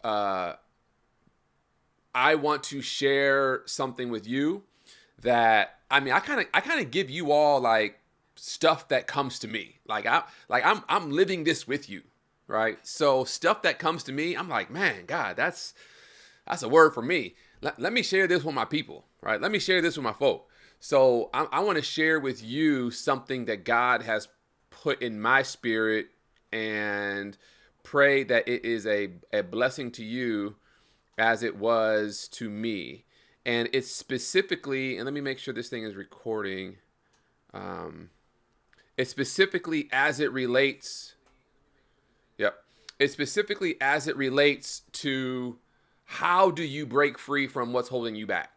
uh, I want to share something with you that I kind of give you all like stuff that comes to me. I'm living this with you, right? So stuff that comes to me, I'm like, man, God, that's a word for me. Let me share this with my people, right? Let me share this with my folk. So I want to share with you something that God has put in my spirit, and pray that it is a blessing to you as it was to me. And it's specifically, and let me make sure this thing is recording. Um, it's specifically as it relates. Yep. It's specifically as it relates to how do you break free from what's holding you back.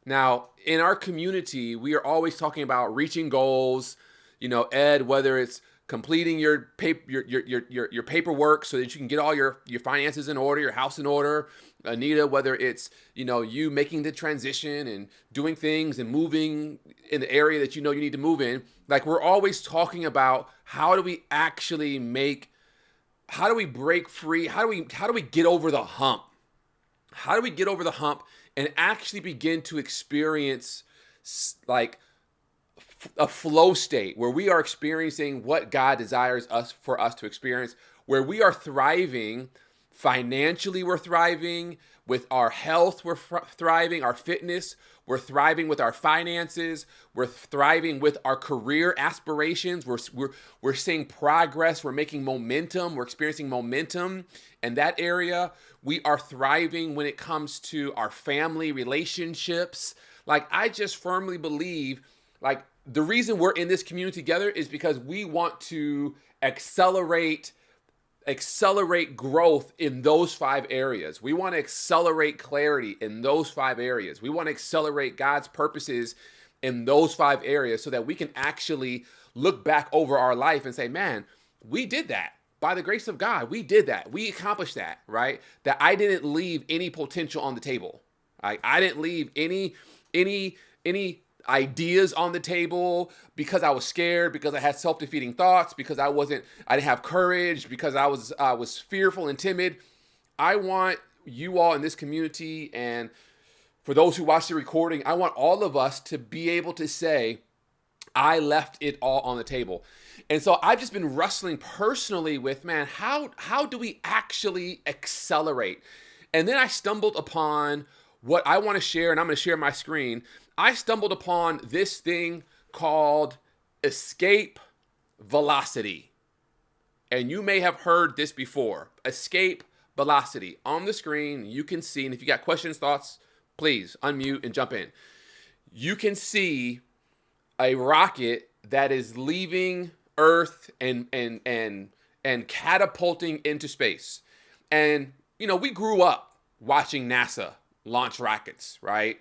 Now, in our community, we are always talking about reaching goals. Ed, whether it's completing your paper, your paperwork so that you can get all your finances in order, your house in order. Anita, whether it's you making the transition and doing things and moving in the area that you need to move in. Like, we're always talking about how do we break free? How do we get over the hump? How do we get over the hump and actually begin to experience like a flow state where we are experiencing what God desires for us to experience, where we are thriving financially, we're thriving with our health, we're thriving, our fitness, we're thriving with our finances, we're thriving with our career aspirations, we're seeing progress, we're making momentum, we're experiencing momentum in that area. We are thriving when it comes to our family relationships. Like, I just firmly believe, like, the reason we're in this community together is because we want to accelerate growth in those 5 areas. We want to accelerate clarity in those 5 areas. We want to accelerate God's purposes in those 5 areas so that we can actually look back over our life and say, man, we did that. By the grace of God, we did that. We accomplished that, right? That I didn't leave any potential on the table. I didn't leave any ideas on the table because I was scared, because I had self-defeating thoughts, because I didn't have courage, because I was fearful and timid. I want you all in this community, and for those who watch the recording, I want all of us to be able to say, I left it all on the table. And so I've just been wrestling personally with, man, how do we actually accelerate? And then I stumbled upon what I want to share, and I'm going to share my screen. I stumbled upon this thing called escape velocity. And you may have heard this before. Escape velocity. On the screen, you can see, and if you got questions, thoughts, please unmute and jump in. You can see a rocket that is leaving Earth and catapulting into space. And we grew up watching NASA launch rockets, right?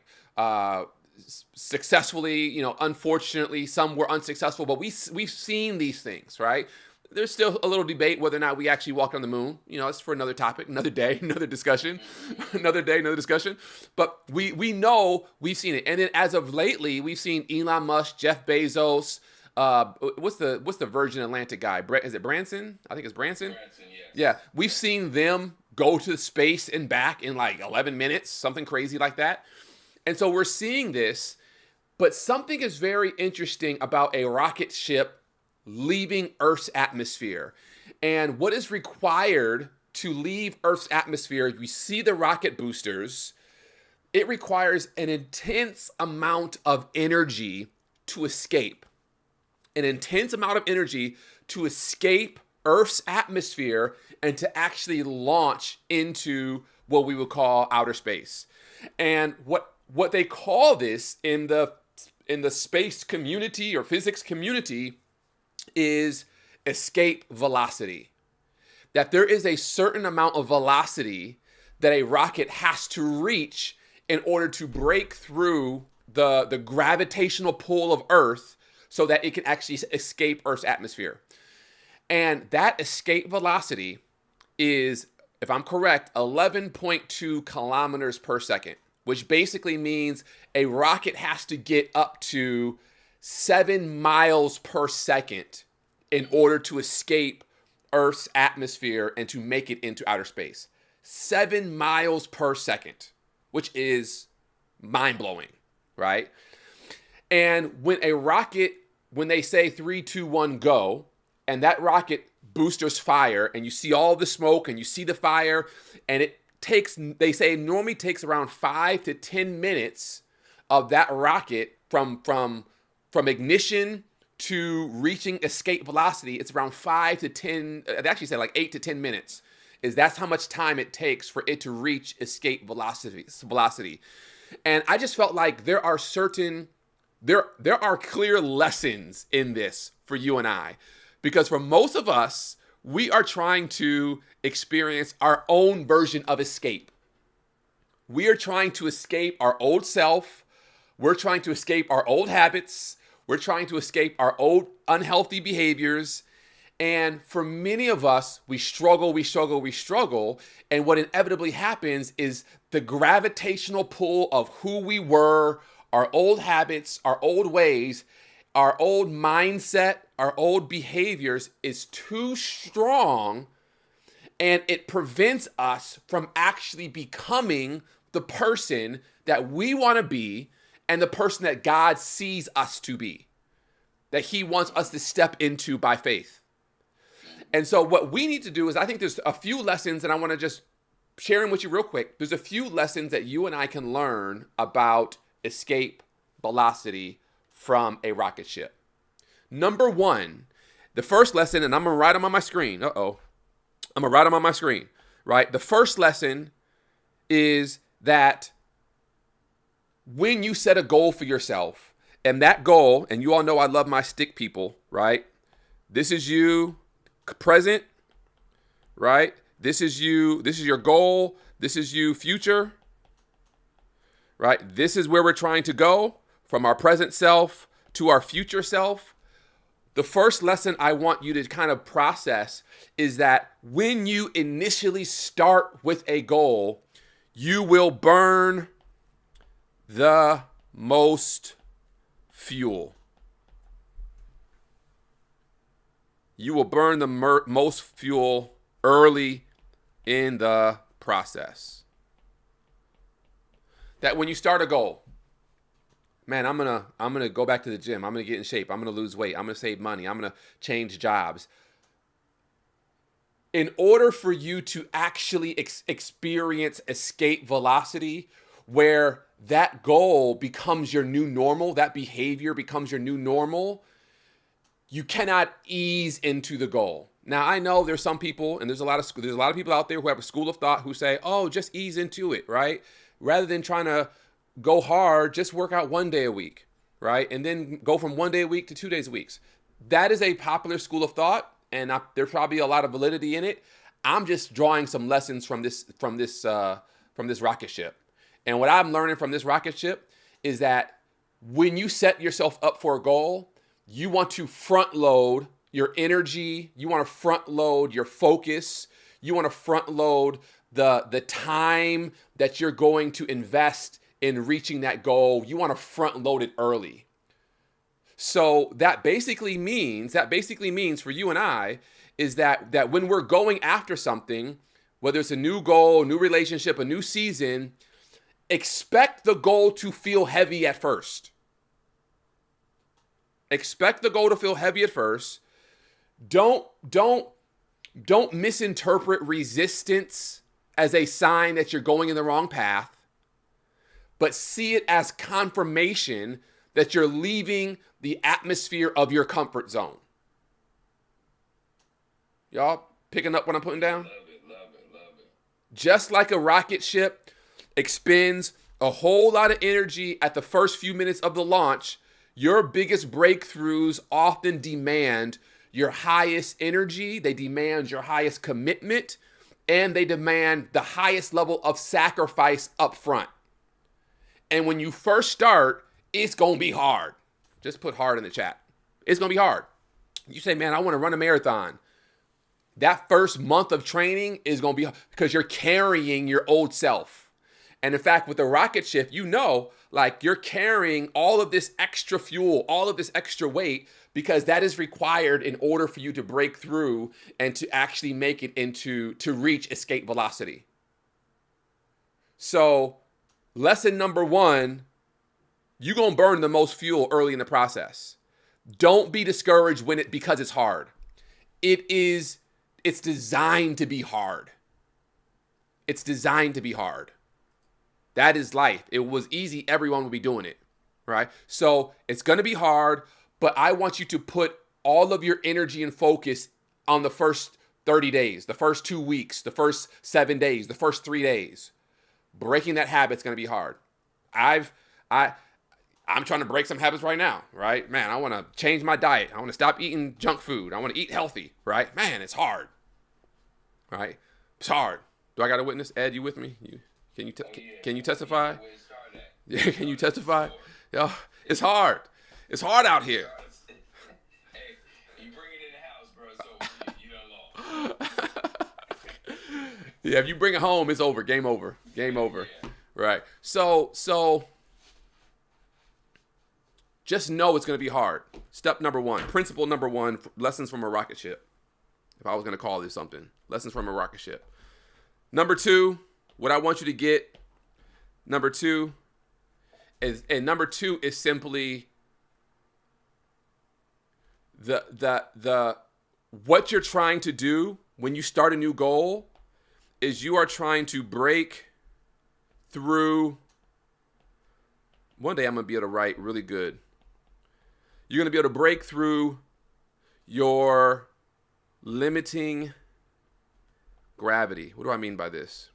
Successfully, unfortunately, some were unsuccessful, but we've seen these things, right? There's still a little debate whether or not we actually walked on the moon. It's for another topic, another day, another discussion, another day, another discussion. But we know we've seen it, and then as of lately, we've seen Elon Musk, Jeff Bezos. What's the Virgin Atlantic guy? Is it Branson? I think it's Branson. Branson, yes. Yeah, we've seen them go to space and back in like 11 minutes, something crazy like that. And so we're seeing this, but something is very interesting about a rocket ship leaving Earth's atmosphere. And what is required to leave Earth's atmosphere, if you see the rocket boosters, it requires an intense amount of energy to escape. An intense amount of energy to escape Earth's atmosphere and to actually launch into what we would call outer space. And what they call this in the space community or physics community is escape velocity. That there is a certain amount of velocity that a rocket has to reach in order to break through the gravitational pull of Earth so that it can actually escape Earth's atmosphere. And that escape velocity is, if I'm correct, 11.2 kilometers per second, which basically means a rocket has to get up to 7 miles per second in order to escape Earth's atmosphere and to make it into outer space. 7 miles per second, which is mind-blowing, right? And when they say 3, 2, 1, go, and that rocket boosters fire, and you see all the smoke and you see the fire, and they say it normally takes around 5 to 10 minutes of that rocket from ignition to reaching escape velocity. It's around 5 to 10, they actually say like 8 to 10 minutes. That's how much time it takes for it to reach escape velocity. And I just felt like there are clear lessons in this for you and I. Because for most of us, we are trying to experience our own version of escape. We are trying to escape our old self. We're trying to escape our old habits. We're trying to escape our old unhealthy behaviors. And for many of us, we struggle. And what inevitably happens is the gravitational pull of who we were, our old habits, our old ways, our old mindset, our old behaviors is too strong, and it prevents us from actually becoming the person that we want to be and the person that God sees us to be, that he wants us to step into by faith. And so what we need to do is, I think there's a few lessons, and I want to just share them with you real quick. There's a few lessons that you and I can learn about escape velocity from a rocket ship. Number one, the first lesson, and I'm going to write them on my screen. I'm going to write them on my screen, right? The first lesson is that when you set a goal for yourself, and that goal, and you all know I love my stick people, right? This is you present, right? This is you, this is your goal. This is you future, right? This is where we're trying to go from our present self to our future self. The first lesson I want you to kind of process is that when you initially start with a goal, you will burn the most fuel. You will burn the most fuel early in the process. That when you start a goal, man, I'm gonna go back to the gym. I'm gonna get in shape. I'm gonna lose weight. I'm gonna save money. I'm gonna change jobs. In order for you to actually experience escape velocity, where that goal becomes your new normal, that behavior becomes your new normal, you cannot ease into the goal. Now, I know there's some people, and there's a lot of people out there who have a school of thought who say, oh, just ease into it, right? Rather than trying to go hard, just work out 1 day a week, right? And then go from 1 day a week to 2 days a week. That is a popular school of thought, and there's probably a lot of validity in it. I'm just drawing some lessons from this rocket ship. And what I'm learning from this rocket ship is that when you set yourself up for a goal, you want to front load your energy. You want to front load your focus. You want to front load the time that you're going to invest in reaching that goal. You want to front load it early. So that basically means for you and I is that when we're going after something, whether it's a new goal, a new relationship, a new season, expect the goal to feel heavy at first. Expect the goal to feel heavy at first. Don't misinterpret resistance as a sign that you're going in the wrong path, but see it as confirmation that you're leaving the atmosphere of your comfort zone. Y'all picking up what I'm putting down? Love it. Just like a rocket ship expends a whole lot of energy at the first few minutes of the launch, your biggest breakthroughs often demand your highest energy, they demand your highest commitment, and they demand the highest level of sacrifice up front. And when you first start, it's going to be hard. Just put hard in the chat. It's going to be hard. You say, man, I want to run a marathon. That first month of training is going to be because you're carrying your old self. And in fact, with the rocket ship, like you're carrying all of this extra fuel, all of this extra weight, because that is required in order for you to break through and to actually make it to reach escape velocity. So lesson number one, you're going to burn the most fuel early in the process. Don't be discouraged because it's hard. It's designed to be hard. It's designed to be hard. That is life. It was easy, everyone would be doing it, right? So it's going to be hard, but I want you to put all of your energy and focus on the first 30 days, the first 2 weeks, the first 7 days, the first 3 days. Breaking that habit's going to be hard. I'm trying to break some habits right now, right? Man, I want to change my diet. I want to stop eating junk food. I want to eat healthy, right? Man, it's hard, right? It's hard. Do I got a witness? Ed, you with me? Can you testify? Yeah, can you testify? Yeah, it's hard. It's hard out here. Hey, you bring it in the house, bro. So you know law. Yeah, if you bring it home, it's over. Game over. Game over. Yeah. Right. So just know it's going to be hard. Step number one, principle number one, lessons from a rocket ship. If I was going to call this something, lessons from a rocket ship. Number two, what I want you to get, number two is simply the what you're trying to do when you start a new goal is you are trying to break through. One day I'm going to be able to write really good. You're going to be able to break through your limiting gravity. What do I mean by this?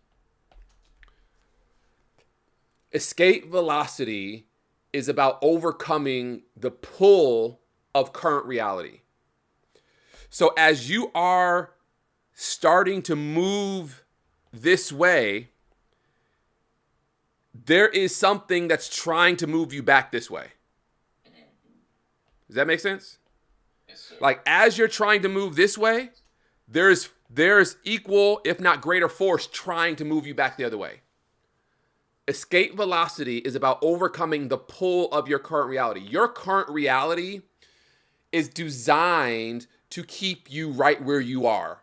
Escape velocity is about overcoming the pull of current reality. So as you are starting to move this way, there is something that's trying to move you back this way. Does that make sense? Yes, sir. Like as you're trying to move this way, there's equal, if not greater force trying to move you back the other way. Escape velocity is about overcoming the pull of your current reality. Your current reality is designed to keep you right where you are.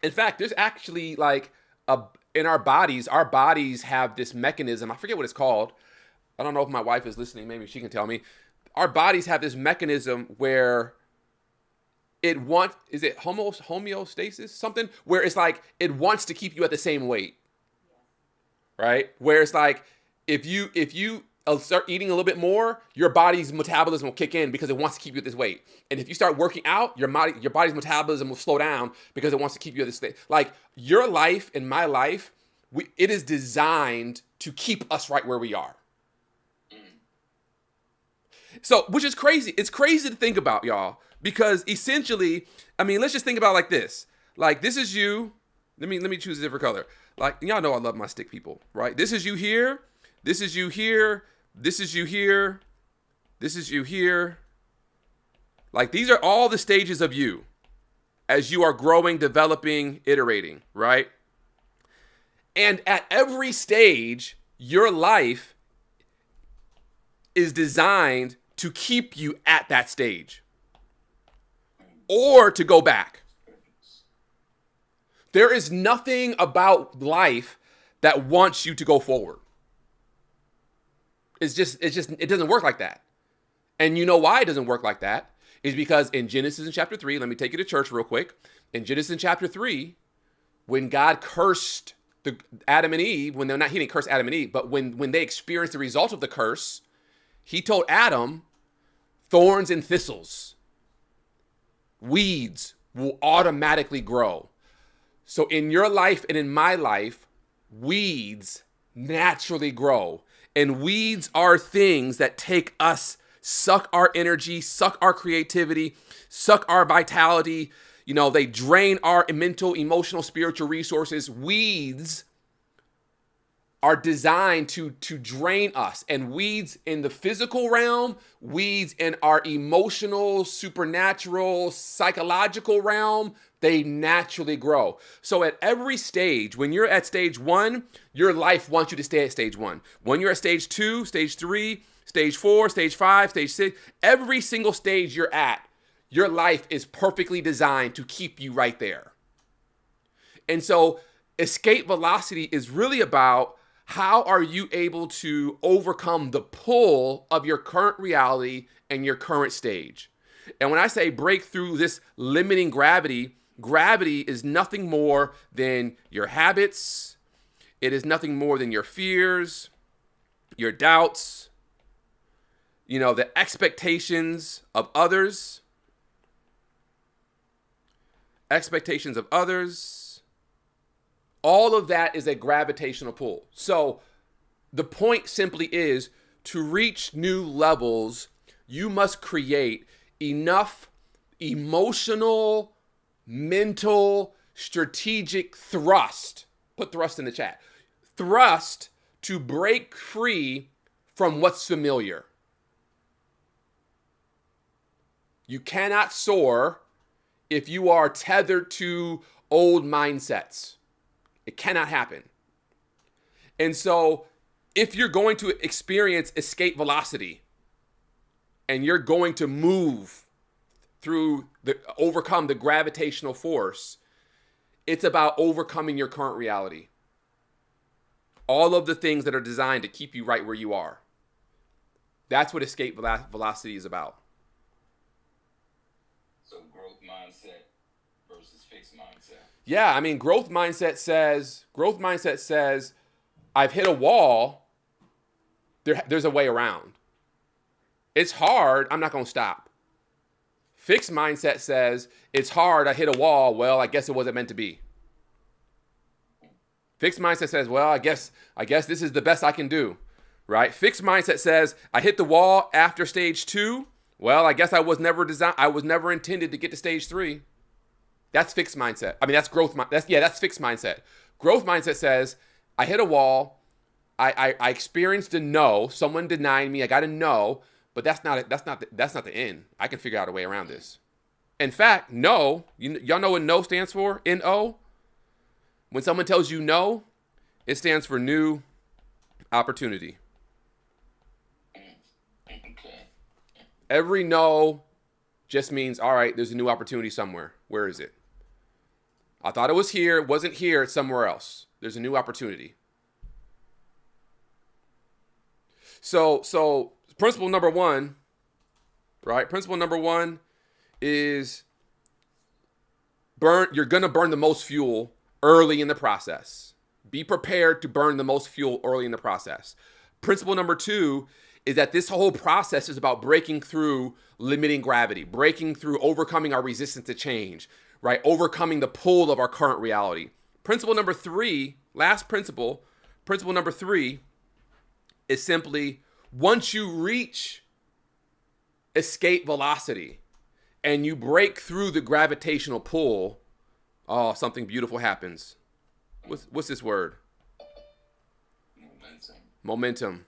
In fact, there's actually in our bodies have this mechanism. I forget what it's called. I don't know if my wife is listening. Maybe she can tell me. Our bodies have this mechanism where is it homeostasis? Something where it's like it wants to keep you at the same weight. Right? Where it's like if you start eating a little bit more, your body's metabolism will kick in because it wants to keep you at this weight. And if you start working out, your body's metabolism will slow down because it wants to keep you at this state. Like your life and my life, it is designed to keep us right where we are. So, which is crazy. It's crazy to think about, y'all, because essentially, I mean, let's just think about it like this. Like this is you. Let me choose a different color. Like y'all know I love my stick people, right? This is you here. This is you here. This is you here. This is you here. Like these are all the stages of you as you are growing, developing, iterating, right? And at every stage, your life is designed to keep you at that stage or to go back. There is nothing about life that wants you to go forward. It doesn't work like that. And you know why it doesn't work like that? Is because in Genesis in chapter 3, let me take you to church real quick. In Genesis in chapter 3, when God cursed Adam and Eve, he didn't curse Adam and Eve, but when they experienced the result of the curse, he told Adam, thorns and thistles, weeds will automatically grow. So in your life and in my life, weeds naturally grow. And weeds are things that take us, suck our energy, suck our creativity, suck our vitality. You know, they drain our mental, emotional, spiritual resources. Weeds are designed to drain us. And weeds in the physical realm, weeds in our emotional, supernatural, psychological realm, they naturally grow. So at every stage, when you're at stage 1, your life wants you to stay at stage 1. When you're at stage 2, stage 3, stage 4, stage 5, stage 6, every single stage you're at, your life is perfectly designed to keep you right there. And so escape velocity is really about How are you able to overcome the pull of your current reality and your current stage? And when I say break through this limiting gravity, gravity is nothing more than your habits. It is nothing more than your fears, your doubts, the expectations of others. Expectations of others. All of that is a gravitational pull. So the point simply is, to reach new levels, you must create enough emotional, mental, strategic thrust. Put thrust in the chat. Thrust to break free from what's familiar. You cannot soar if you are tethered to old mindsets. It cannot happen. And so if you're going to experience escape velocity and you're going to move overcome the gravitational force, it's about overcoming your current reality. All of the things that are designed to keep you right where you are. That's what escape velocity is about. So growth mindset versus fixed mindset. Yeah, I mean, growth mindset says, I've hit a wall. There's a way around. It's hard. I'm not going to stop. Fixed mindset says, it's hard. I hit a wall. Well, I guess it wasn't meant to be. Fixed mindset says, well, I guess this is the best I can do, right? Fixed mindset says, I hit the wall after stage 2. Well, I guess I was never intended to get to stage 3. That's fixed mindset. I mean, that's growth. That's fixed mindset. Growth mindset says, I hit a wall. I experienced a no. Someone denied me. I got a no, but that's not the end. I can figure out a way around this. In fact, no. Y'all know what no stands for? N-O. When someone tells you no, it stands for new opportunity. Every no just means, all right, there's a new opportunity somewhere. Where is it? I thought it was here. It wasn't here. It's somewhere else. There's a new opportunity. So principle number 1, right? Principle number 1 is you're going to burn the most fuel early in the process. Be prepared to burn the most fuel early in the process. Principle number 2 is that this whole process is about breaking through limiting gravity, breaking through, overcoming our resistance to change, right? Overcoming the pull of our current reality. Principle number 3, last principle number 3 is simply, once you reach escape velocity and you break through the gravitational pull, something beautiful happens. What's this word? Momentum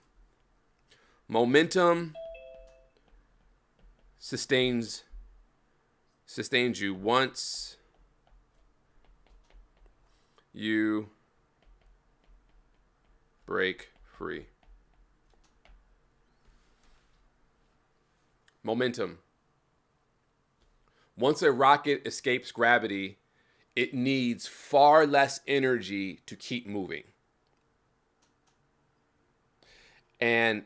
sustains you once you break free. Momentum. Once a rocket escapes gravity, it needs far less energy to keep moving. And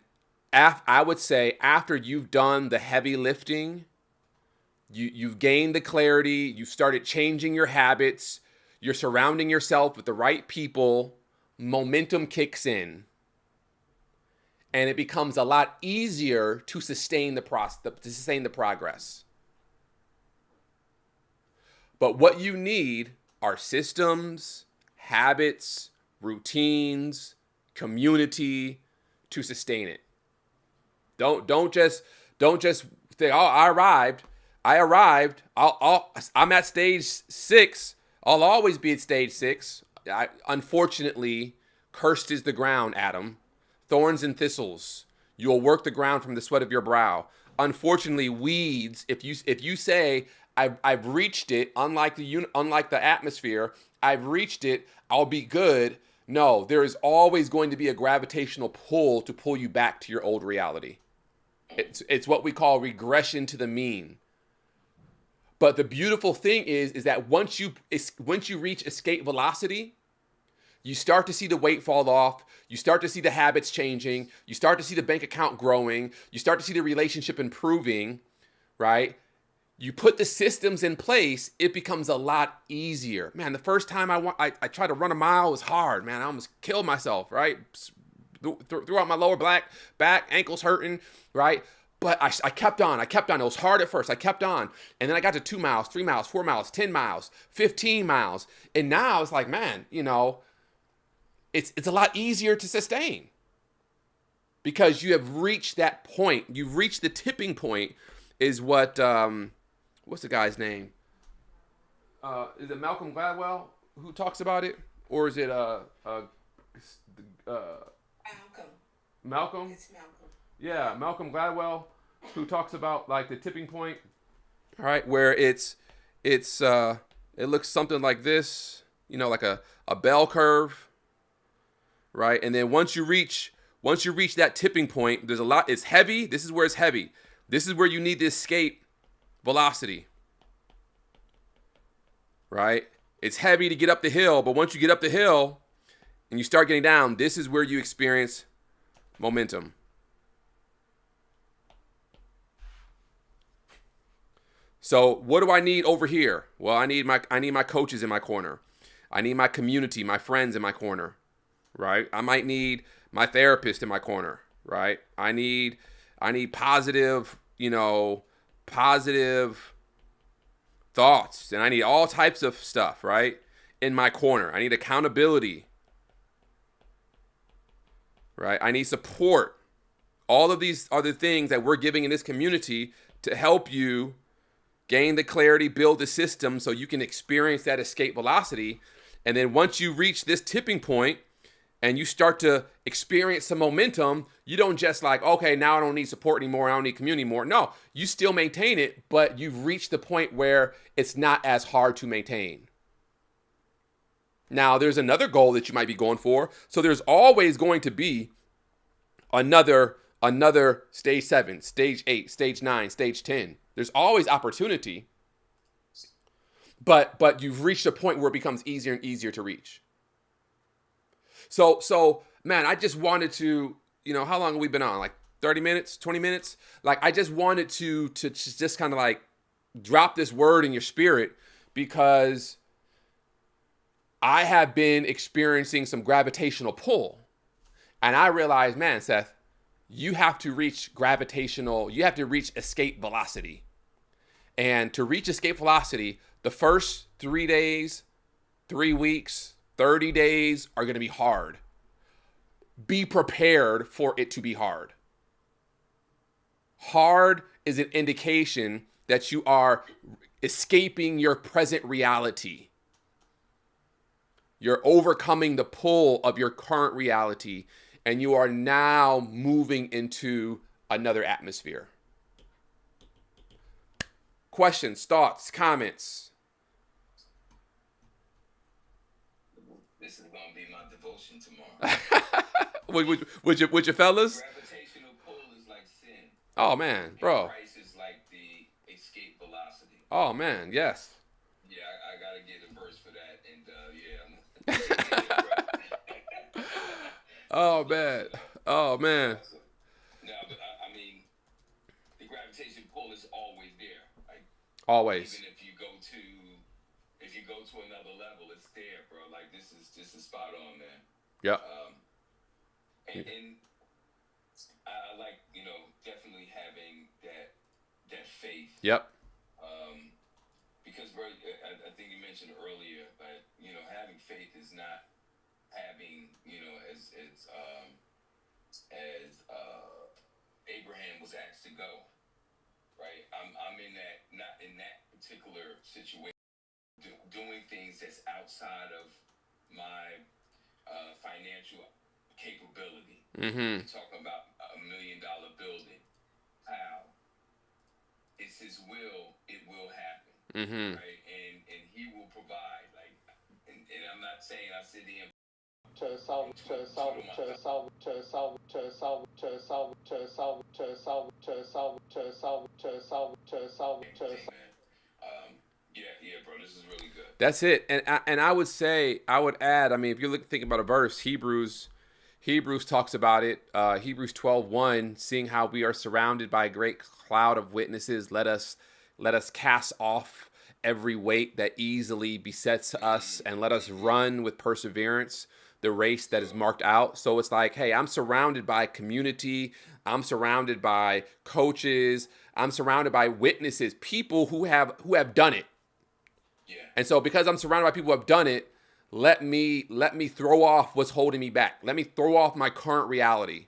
I would say after you've done the heavy lifting, you've gained the clarity, you've started changing your habits, you're surrounding yourself with the right people, momentum kicks in. And it becomes a lot easier to sustain the progress. But what you need are systems, habits, routines, community to sustain it. Don't just think, oh, I arrived. I'm at stage 6. I'll always be at stage 6. Unfortunately, cursed is the ground, Adam. Thorns and thistles. You will work the ground from the sweat of your brow. Unfortunately, weeds. If you say I've reached it, unlike the atmosphere, I've reached it, I'll be good. No, there is always going to be a gravitational pull to pull you back to your old reality. It's what we call regression to the mean. But the beautiful thing is that once you reach escape velocity, you start to see the weight fall off. You start to see the habits changing. You start to see the bank account growing. You start to see the relationship improving, right? You put the systems in place, it becomes a lot easier. Man, the first time I tried to run a mile, it was hard, man. I almost killed myself, right? Throughout my lower back, ankles hurting, right? But I kept on. I kept on. It was hard at first. I kept on. And then I got to 2 miles, 3 miles, 4 miles, 10 miles, 15 miles. And now it's like, man, it's a lot easier to sustain because you have reached that point. You've reached the tipping point is what, what's the guy's name? Is it Malcolm Gladwell who talks about it? Or is it Malcolm? It's Malcolm. Yeah, Malcolm Gladwell, who talks about like the tipping point, all right, where it looks something like this, like a bell curve, right? And then once you reach that tipping point, there's a lot. It's heavy. This is where it's heavy. This is where you need to escape velocity, right? It's heavy to get up the hill, but once you get up the hill and you start getting down, this is where you experience momentum. So what do I need over here? Well, I need my coaches in my corner. I need my community, my friends in my corner, right? I might need my therapist in my corner, right? I need positive, positive thoughts, and I need all types of stuff, right? In my corner. I need accountability, right? I need support. All of these are the things that we're giving in this community to help you gain the clarity, build the system so you can experience that escape velocity. And then once you reach this tipping point and you start to experience some momentum, you don't just like, okay, now I don't need support anymore. I don't need community anymore. No, you still maintain it, but you've reached the point where it's not as hard to maintain. Now, there's another goal that you might be going for. So there's always going to be another stage 7, stage 8, stage 9, stage 10. There's always opportunity, but you've reached a point where it becomes easier and easier to reach. So man, I just wanted to, how long have we been on? Like 30 minutes, 20 minutes? Like I just wanted to just kind of like drop this word in your spirit because I have been experiencing some gravitational pull. And I realized, man, Seth, you have to reach escape velocity. And to reach escape velocity, the first 3 days, 3 weeks, 30 days are going to be hard. Be prepared for it to be hard. Hard is an indication that you are escaping your present reality. You're overcoming the pull of your current reality, and you are now moving into another atmosphere. Questions, thoughts, comments? This is gonna be my devotion tomorrow. With your fellas? Gravitational pull is like sin. Oh man, bro. Christ is like the escape velocity. Oh man, yes. Yeah, I gotta get a verse for that, and yeah. Oh man. Oh man. No, but I mean, the gravitation pull is always there. Like Always. even if you go to another level, it's there, bro. Like this is spot on, man. Yep. And I like, definitely having that faith. Yep. Because, bro, I think you mentioned earlier, but having faith is not having, as Abraham was asked to go, right? I'm in that, not in that particular situation, doing things that's outside of my financial capability. Mm-hmm. Talking about $1 million building. How? It's his will, it will happen. Mm-hmm. Right? And he will provide. Like, and I'm not saying I sit in yeah, bro. this is really good. That's it. And I would say, I would add, I mean, if you're thinking about a verse, Hebrews talks about it. Hebrews 12:1, seeing how we are surrounded by a great cloud of witnesses, let us cast off every weight that easily besets us, and let us run with perseverance the race that is marked out. So it's like, hey, I'm surrounded by community. I'm surrounded by coaches. I'm surrounded by witnesses, people who have done it. Yeah. And so because I'm surrounded by people who have done it, let me throw off what's holding me back. Let me throw off my current reality.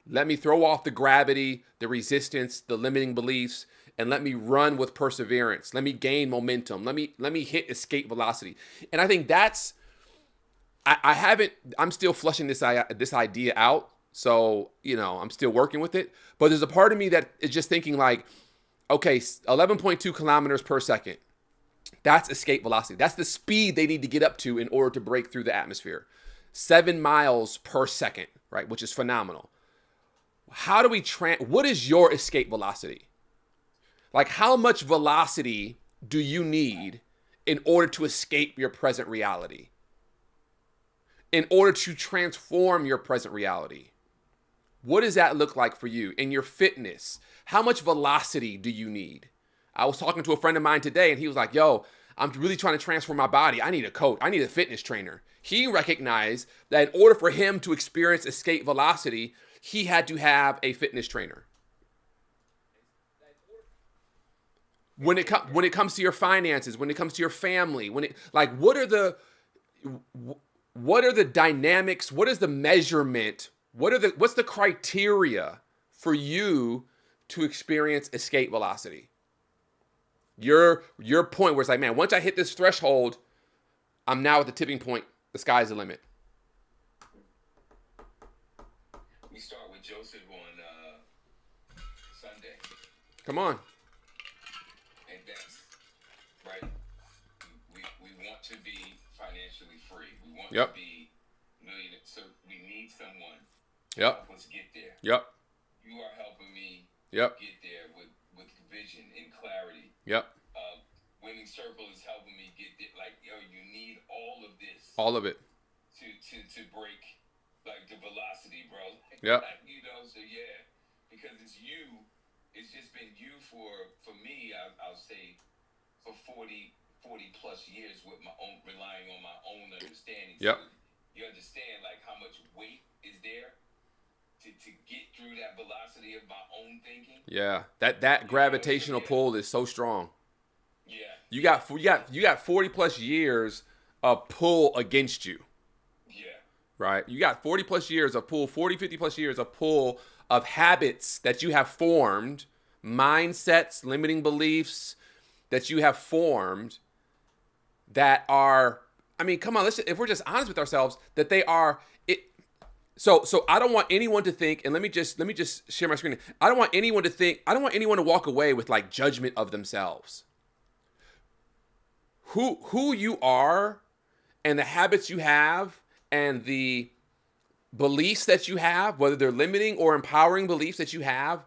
Let me throw off the gravity, the resistance, the limiting beliefs, and let me run with perseverance. Let me gain momentum. Let me hit escape velocity. And I think that's, I'm still flushing this idea out. So, I'm still working with it. But there's a part of me that is just thinking like, okay, 11.2 kilometers per second. That's escape velocity. That's the speed they need to get up to in order to break through the atmosphere. 7 miles per second, right? Which is phenomenal. How do we what is your escape velocity? Like, how much velocity do you need in order to escape your present reality? In order to transform your present reality? What does that look like for you in your fitness? How much velocity do you need? I was talking to a friend of mine today, and he was like, yo, I'm really trying to transform my body. I need a coach. I need a fitness trainer. He recognized that in order for him to experience escape velocity, he had to have a fitness trainer. When it comes to your finances, when it comes to your family, what are the dynamics? What is the measurement? What's the criteria for you to experience escape velocity? Your point where it's like, man, once I hit this threshold, I'm now at the tipping point. The sky's the limit. We start with Joseph on Sunday. Come on. And that's right. We want to be financially free. We want to be millionaires. So we need someone to help us get there. Yep. You are helping me get there with vision and clarity. Yep. Winning Circle is helping me get there. Like, yo, you need all of this. All of it. To break, like, the velocity, bro. Yep. Like, so yeah. Because it's you. It's just been you for me, I'll say, for 40 plus years with my own, relying on my own understanding. Yep. So you understand, like, how much weight is there to get through that velocity of my own thinking. Yeah, that gravitational pull is so strong. Yeah. You got 40 plus years of pull against you. Yeah. Right? You got 40 plus years of pull, 40, 50 plus years of pull of habits that you have formed, mindsets, limiting beliefs that you have formed that are, I mean, come on, if we're just honest with ourselves, that they are it. So I don't want anyone to think, and let me just share my screen. I don't want anyone to walk away with like judgment of themselves. Who you are and the habits you have and the beliefs that you have, whether they're limiting or empowering beliefs that you have,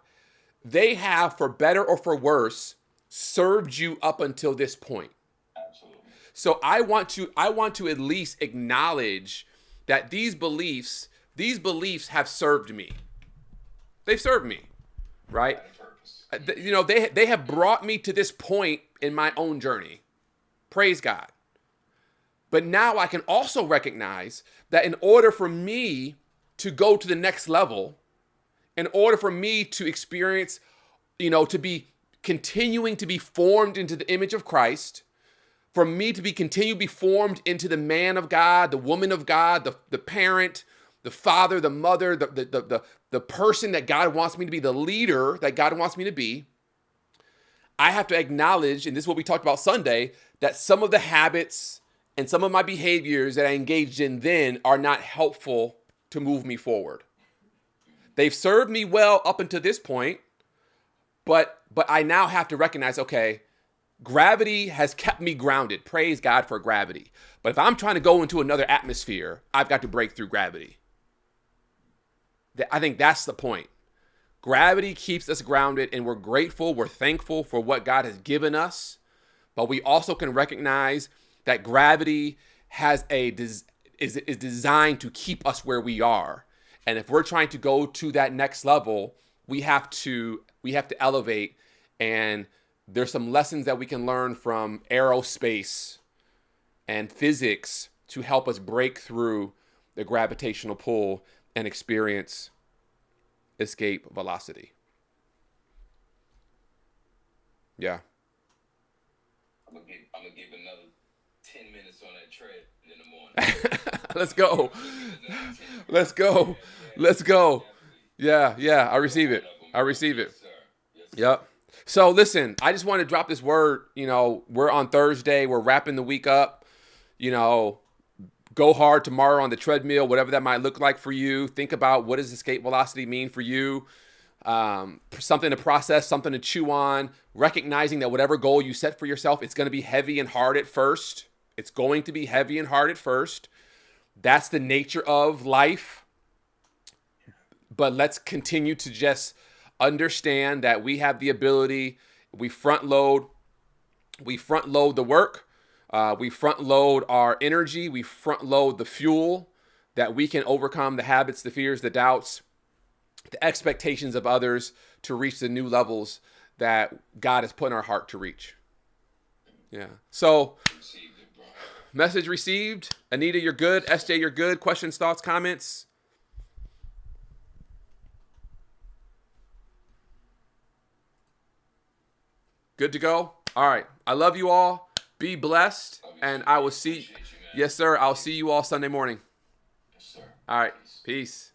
they have, for better or for worse, served you up until this point. Absolutely. So I want to at least acknowledge that these beliefs have served me. They've served me, right? They have brought me to this point in my own journey. Praise God. But now I can also recognize that in order for me to go to the next level, in order for me to experience, to be continuing to be formed into the image of Christ, for me to continue to be formed into the man of God, the woman of God, the parent, the father, the mother, the person that God wants me to be, the leader that God wants me to be, I have to acknowledge, and this is what we talked about Sunday, that some of the habits and some of my behaviors that I engaged in then are not helpful to move me forward. They've served me well up until this point, but I now have to recognize, okay, gravity has kept me grounded. Praise God for gravity. But if I'm trying to go into another atmosphere, I've got to break through gravity. I think that's the point. Gravity keeps us grounded, and we're grateful, we're thankful for what God has given us. but we also can recognize that gravity has is designed to keep us where we are. And if we're trying to go to that next level, we have to elevate. And there's some lessons that we can learn from aerospace and physics to help us break through the gravitational pull and experience escape velocity. Yeah. I'm gonna give another 10 minutes on that tread in the morning. Let's go. Let's go. Let's go. Yeah, yeah. I receive it. I receive it. Yes, sir. Yes, sir. Yep. So listen, I just want to drop this word. You know, we're on Thursday. We're wrapping the week up. You know, go hard tomorrow on the treadmill, whatever that might look like for you. Think about, what does escape velocity mean for you? Something to process, something to chew on, recognizing that whatever goal you set for yourself, it's going to be heavy and hard at first. It's going to be heavy and hard at first. That's the nature of life. But let's continue to just understand that we have the ability. We front load the work. We front load our energy. We front load the fuel, that we can overcome the habits, the fears, the doubts, the expectations of others to reach the new levels that God has put in our heart to reach. Yeah. So, Received it, bro. message received. Anita, you're good. SJ, you're good. Questions, thoughts, comments? Good to go? All right. I love you all. Be blessed. And I will see. Appreciate you, man. Yes, sir. I'll see you all Sunday morning. Yes, sir. All right. Peace. Peace.